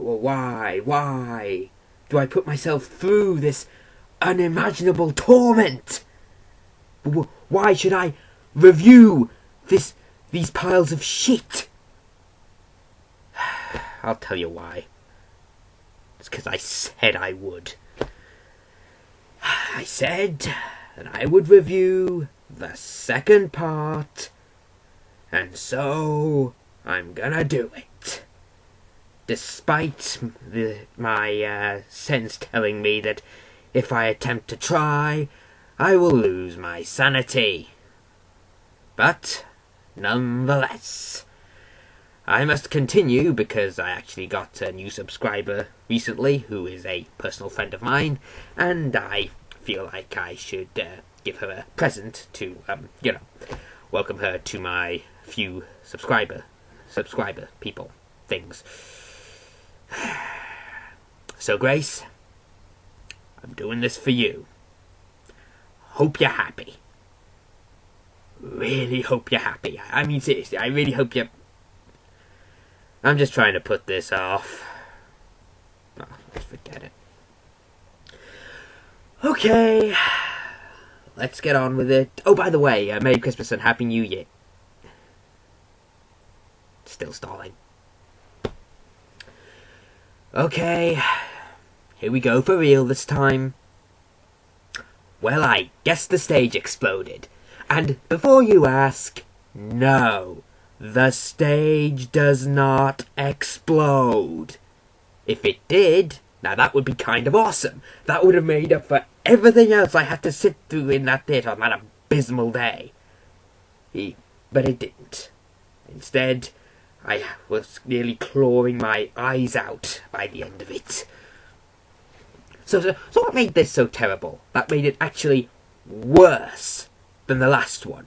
Why do I put myself through this unimaginable torment? Why should I review these piles of shit? I'll tell you why. It's because I said I would. I said that I would review the second part, and so I'm gonna do it. Despite my sense telling me that if I attempt to try, I will lose my sanity. But, nonetheless, I must continue because I actually got a new subscriber recently who is a personal friend of mine, and I feel like I should give her a present to, welcome her to my few subscriber people things. So, Grace, I'm doing this for you. Hope you're happy. Really hope you're happy. I mean, seriously, I really hope you're... I'm just trying to put this off. Oh, let's forget it. Okay. Let's get on with it. Oh, by the way, Merry Christmas and Happy New Year. Still stalling. Okay. Here we go for real this time. Well, I guess the stage exploded. And before you ask, no, the stage does not explode. If it did, now that would be kind of awesome. That would have made up for everything else I had to sit through in that theatre on that abysmal day. But it didn't. Instead, I was nearly clawing my eyes out by the end of it. So what made this so terrible? That made it actually worse than the last one.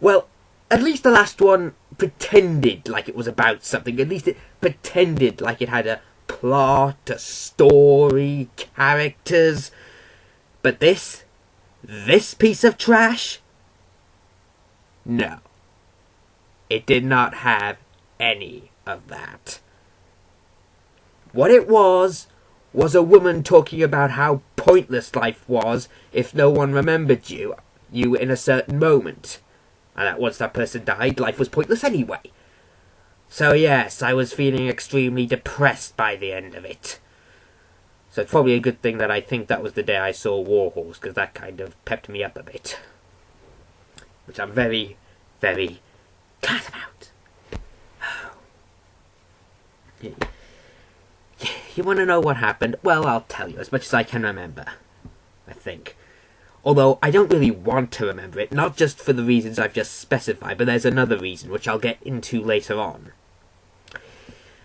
Well, at least the last one pretended like it was about something. At least it pretended like it had a plot, a story, characters. But this piece of trash? No. It did not have any of that. What it was a woman talking about how pointless life was if no one remembered you in a certain moment. And that once that person died, life was pointless anyway. So yes, I was feeling extremely depressed by the end of it. So it's probably a good thing that I think that was the day I saw Warhorse, because that kind of pepped me up a bit. Which I'm very, very glad about. You want to know what happened? Well, I'll tell you as much as I can remember, I think. Although I don't really want to remember it, not just for the reasons I've just specified, but there's another reason, which I'll get into later on.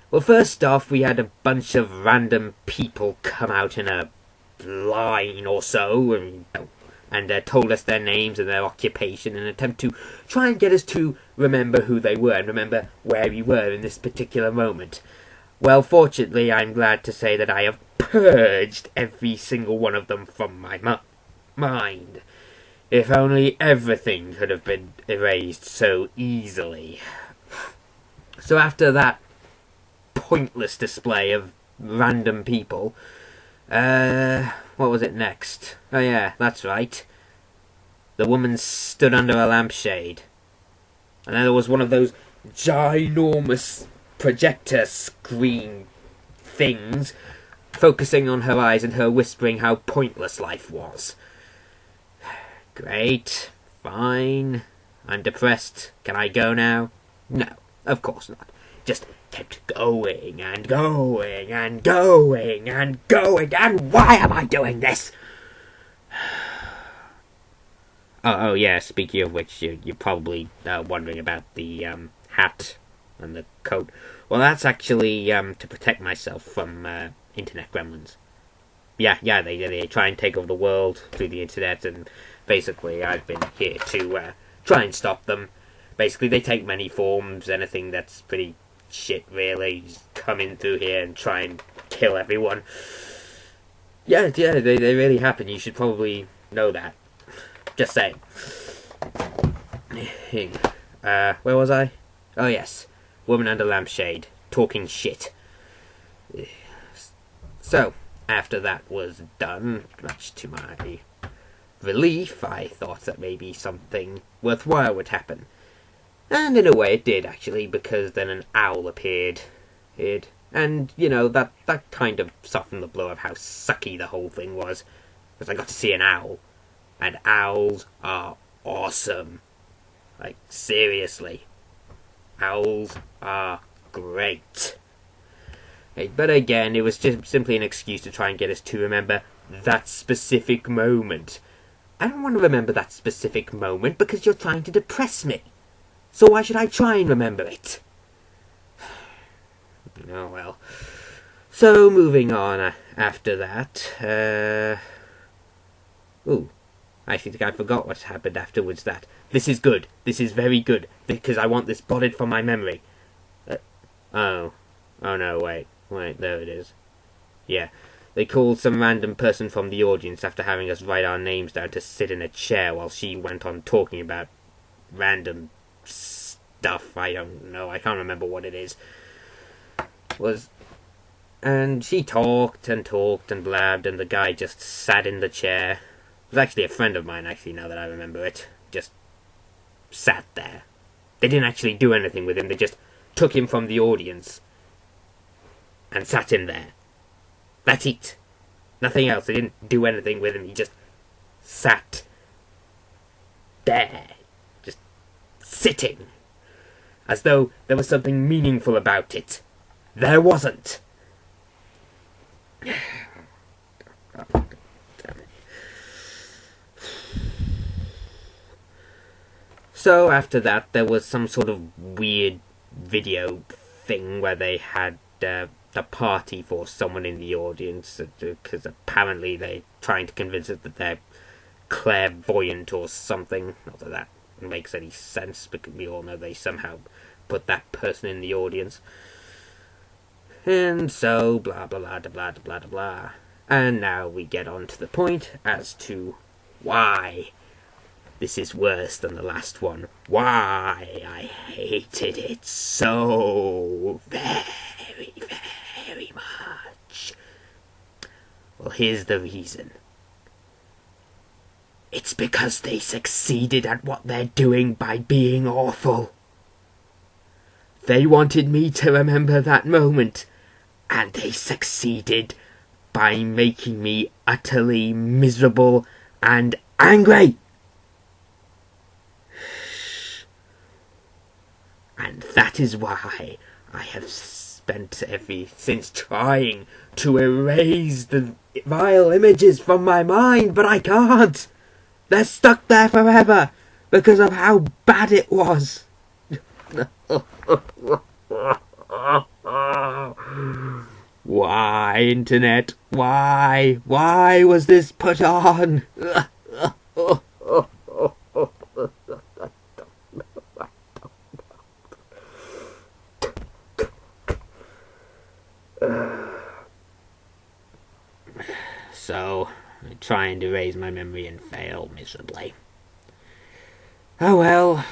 Well, first off, we had a bunch of random people come out in a line or so, and told us their names and their occupation in an attempt to try and get us to remember who they were and remember where we were in this particular moment. Well, fortunately, I'm glad to say that I have purged every single one of them from my mind. If only everything could have been erased so easily. So after that pointless display of random people, what was it next? Oh yeah, that's right. The woman stood under a lampshade. And then there was one of those ginormous projector screen things focusing on her eyes and her whispering how pointless life was. Great. Fine. I'm depressed. Can I go now? No, of course not. Just kept going and going and going and going. And why am I doing this? Oh yeah, speaking of which, you're probably wondering about the hat and the coat. Well, that's actually to protect myself from internet gremlins. Yeah, they try and take over the world through the internet, and basically I've been here to try and stop them. Basically, they take many forms, anything that's pretty shit, really. Just come in through here and try and kill everyone. Yeah, they really happen. You should probably know that. Just saying. Where was I? Oh yes. Woman under lampshade. Talking shit. So, after that was done, much to my relief, I thought that maybe something worthwhile would happen. And in a way it did, actually, because then an owl appeared. And, you know, that kind of softened the blow of how sucky the whole thing was. Because I got to see an owl. And owls are awesome. Like, seriously. Owls are great. But again, it was just simply an excuse to try and get us to remember that specific moment. I don't want to remember that specific moment because you're trying to depress me. So why should I try and remember it? Oh well. So, moving on after that. I think I forgot what happened afterwards that. This is good. This is very good. Because I want this blotted from my memory. Oh no, wait, there it is. Yeah, they called some random person from the audience after having us write our names down to sit in a chair while she went on talking about random stuff. I don't know, I can't remember what it is. And she talked and blabbed, and the guy just sat in the chair. It was actually a friend of mine, actually, now that I remember it. Just sat there. They didn't actually do anything with him, they just took him from the audience and sat him there. That's it. Nothing else. They didn't do anything with him. He just sat there. Just sitting. As though there was something meaningful about it. There wasn't. Oh, damn it. So after that, there was some sort of weird video thing where they had a party for someone in the audience, because apparently they're trying to convince us that they're clairvoyant or something. Not that that makes any sense, because we all know they somehow put that person in the audience. And so, blah blah blah blah blah blah blah. And now we get on to the point as to why this is worse than the last one. Why I hated it so very, very much. Well, here's the reason. It's because they succeeded at what they're doing by being awful. They wanted me to remember that moment, and they succeeded by making me utterly miserable and angry. And that is why I have spent since trying to erase the vile images from my mind, but I can't. They're stuck there forever because of how bad it was. Why, Internet? Why? Why was this put on? So, I try and erase my memory and fail miserably. Oh well,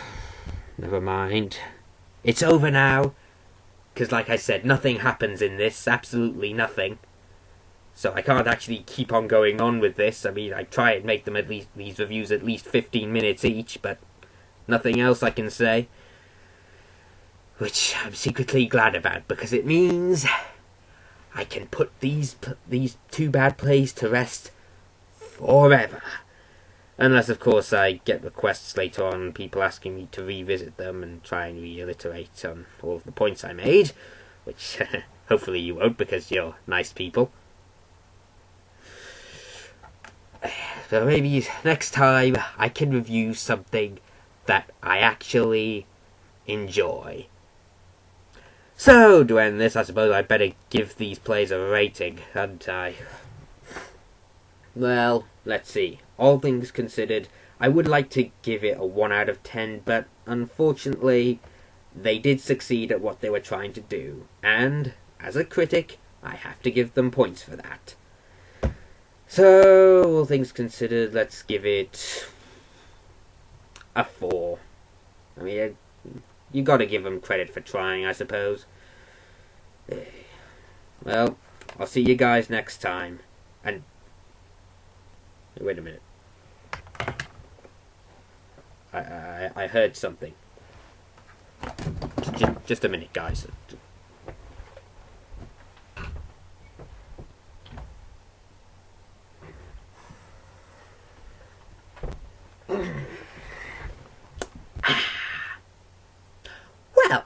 never mind. It's over now. Because like I said, nothing happens in this, absolutely nothing. So I can't actually keep on going on with this. I mean, I try and make them at least, these reviews at least 15 minutes each, but nothing else I can say. Which I'm secretly glad about, because it means I can put these two bad plays to rest forever. Unless, of course, I get requests later on, people asking me to revisit them and try and reiterate on all of the points I made, which hopefully you won't, because you're nice people. So maybe next time I can review something that I actually enjoy. So, to end this, I suppose I better give these plays a rating, hadn't I? Well, let's see. All things considered, I would like to give it a 1 out of 10, but unfortunately, they did succeed at what they were trying to do. And, as a critic, I have to give them points for that. So, all things considered, let's give it a 4. I mean, you gotta give them credit for trying, I suppose. Well, I'll see you guys next time. And wait a minute. I heard something. Just a minute, guys. Well,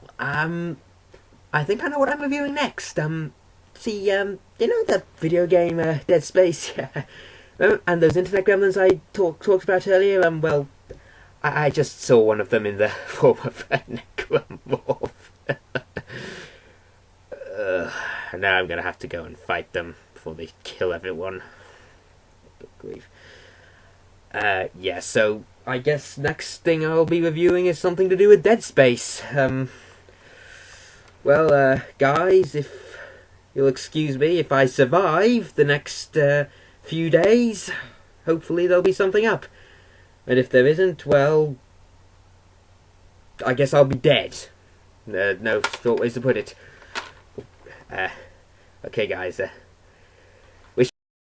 I think I know what I'm reviewing next. See, you know the video game, Dead Space? And those internet gremlins I talked about earlier? Well, I just saw one of them in the form of a necromorph. Now I'm gonna have to go and fight them before they kill everyone. Good grief. Yeah, so I guess next thing I'll be reviewing is something to do with Dead Space. Well, guys, if you'll excuse me, if I survive the next few days, hopefully there'll be something up. And if there isn't, well, I guess I'll be dead. No short ways to put it. Okay, guys,